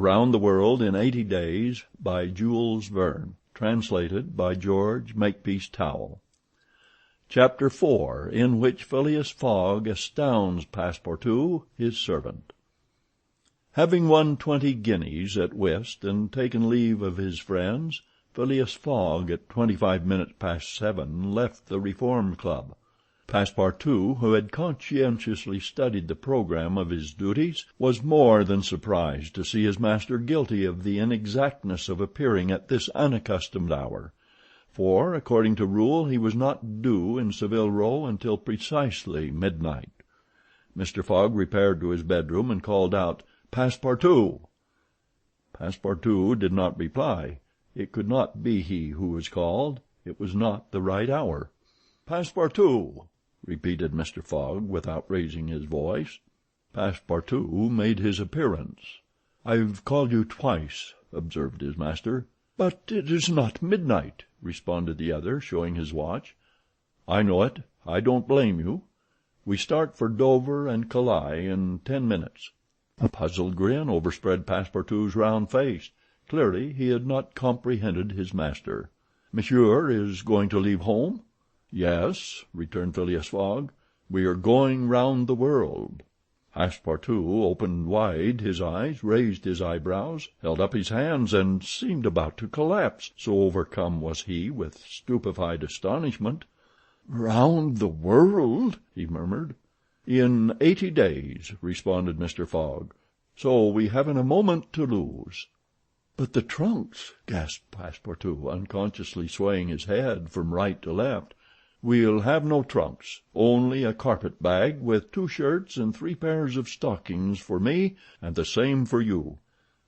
Around the World in 80 Days, by Jules Verne. Translated by George Makepeace Towell. Chapter 4, in which Phileas Fogg astounds Passepartout, his servant. Having won 20 guineas at whist and taken leave of his friends, Phileas Fogg at 25 minutes past 7 left the Reform Club. Passepartout, who had conscientiously studied the programme of his duties, was more than surprised to see his master guilty of the inexactness of appearing at this unaccustomed hour, for, according to rule, he was not due in Savile Row until precisely midnight. Mr. Fogg repaired to his bedroom and called out, "Passepartout!" Passepartout did not reply. It could not be he who was called. It was not the right hour. "Passepartout!" repeated Mr. Fogg, without raising his voice. Passepartout made his appearance. "I've called you twice," observed his master. "But it is not midnight," responded the other, showing his watch. "I know it. I don't blame you. We start for Dover and Calais in 10 minutes." A puzzled grin overspread Passepartout's round face. Clearly he had not comprehended his master. "Monsieur is going to leave home?" "Yes," returned Phileas Fogg. "We are going round the world." Passepartout opened wide his eyes, raised his eyebrows, held up his hands, and seemed about to collapse, so overcome was he with stupefied astonishment. "Round the world?" he murmured. "In 80 days," responded Mr. Fogg. "So we haven't a moment to lose." "But the trunks," gasped Passepartout, unconsciously swaying his head from right to left. "We'll have no trunks, only a carpet bag with 2 shirts and 3 pairs of stockings for me, and the same for you.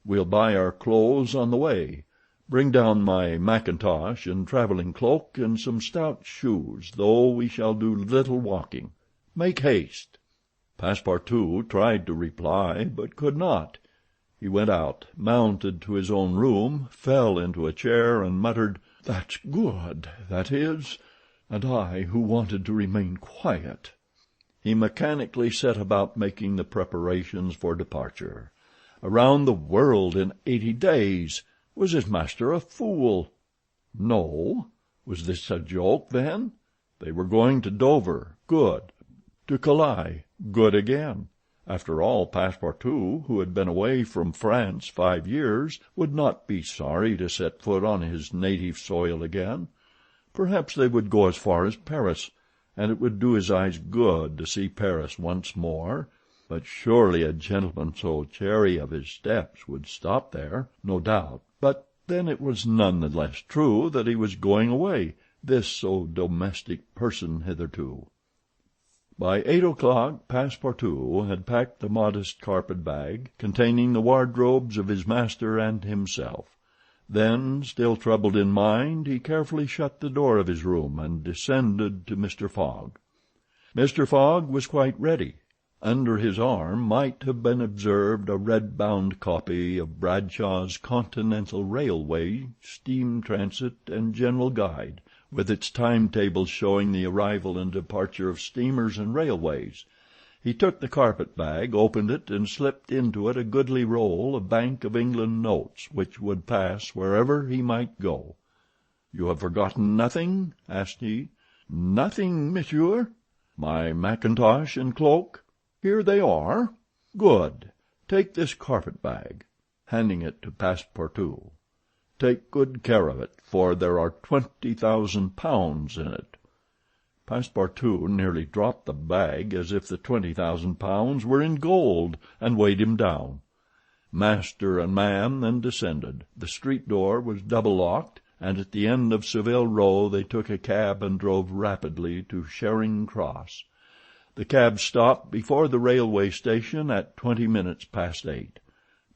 We'll buy our clothes on the way. Bring down my mackintosh and traveling cloak and some stout shoes, though we shall do little walking. Make haste." Passepartout tried to reply, but could not. He went out, mounted to his own room, fell into a chair, and muttered, "That's good, that is. And I, who wanted to remain quiet." He mechanically set about making the preparations for departure. Around the world in 80 days! Was his master a fool? No. Was this a joke, then? They were going to Dover. Good. To Calais. Good again. After all, Passepartout, who had been away from France 5 years, would not be sorry to set foot on his native soil again. Perhaps they would go as far as Paris, and it would do his eyes good to see Paris once more. But surely a gentleman so chary of his steps would stop there, no doubt. But then it was none the less true that he was going away, this so domestic person hitherto. By 8 o'clock Passepartout had packed the modest carpet-bag containing the wardrobes of his master and himself. Then, still troubled in mind, he carefully shut the door of his room and descended to Mr. Fogg. Mr. Fogg was quite ready. Under his arm might have been observed a red-bound copy of Bradshaw's Continental Railway, Steam Transit and General Guide, with its timetables showing the arrival and departure of steamers and railways. He took the carpet-bag, opened it, and slipped into it a goodly roll of Bank of England notes, which would pass wherever he might go. "You have forgotten nothing?" asked he. "Nothing, monsieur." "My mackintosh and cloak?" "Here they are." "Good. Take this carpet-bag," handing it to Passepartout. "Take good care of it, for there are 20,000 pounds in it." Passepartout nearly dropped the bag, as if the 20,000 pounds were in gold, and weighed him down. Master and man then descended. The street door was double-locked, and at the end of Savile Row they took a cab and drove rapidly to Charing Cross. The cab stopped before the railway station at 20 minutes past 8.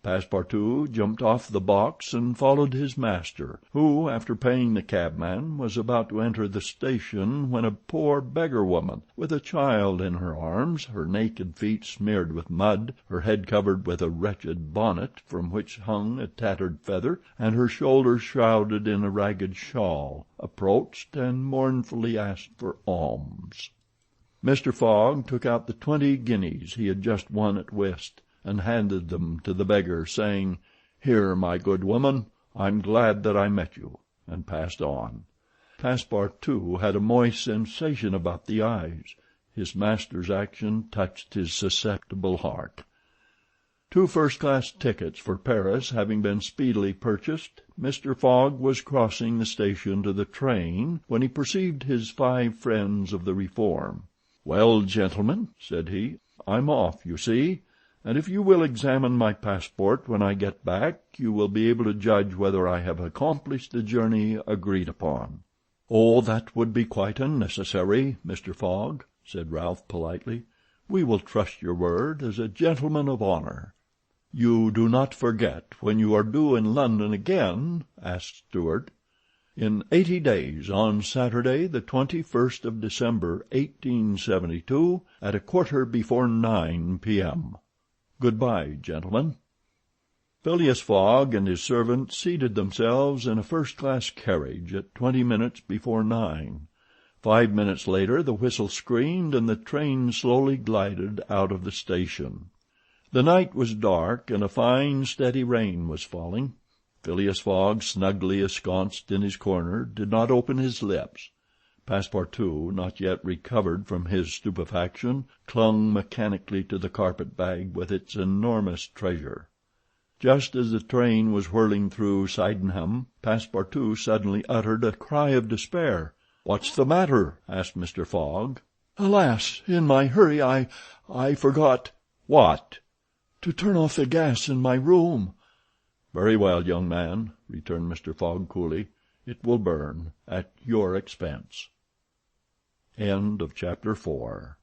Passepartout jumped off the box and followed his master, who, after paying the cabman, was about to enter the station when a poor beggar woman, with a child in her arms, her naked feet smeared with mud, her head covered with a wretched bonnet from which hung a tattered feather, and her shoulders shrouded in a ragged shawl, approached and mournfully asked for alms. Mr. Fogg took out the 20 guineas he had just won at whist, and handed them to the beggar, saying, "Here, my good woman, I'm glad that I met you," and passed on. Passepartout had a moist sensation about the eyes. His master's action touched his susceptible heart. 2 first-class tickets for Paris having been speedily purchased, Mr. Fogg was crossing the station to the train when he perceived his 5 friends of the Reform. "Well, gentlemen," said he, "I'm off, you see, and if you will examine my passport when I get back you will be able to judge whether I have accomplished the journey agreed upon." "Oh, that would be quite unnecessary, Mr. Fogg," said Ralph politely. "We will trust your word as a gentleman of honor." "You do not forget when you are due in London again?" asked Stuart. "In 80 days, on Saturday, the 21st of December, 1872, at 9:15 p.m. Goodbye, gentlemen." Phileas Fogg and his servant seated themselves in a first-class carriage at 20 minutes before 9. 5 minutes later the whistle screamed and the train slowly glided out of the station. The night was dark, and a fine, steady rain was falling. Phileas Fogg, snugly ensconced in his corner, did not open his lips. Passepartout, not yet recovered from his stupefaction, clung mechanically to the carpet-bag with its enormous treasure. Just as the train was whirling through Sydenham, Passepartout suddenly uttered a cry of despair. "What's the matter?" asked Mr. Fogg. "Alas! in my hurry I forgot—" "What?" "To turn off the gas in my room." "Very well, young man," returned Mr. Fogg coolly. "It will burn, at your expense." Chapter 5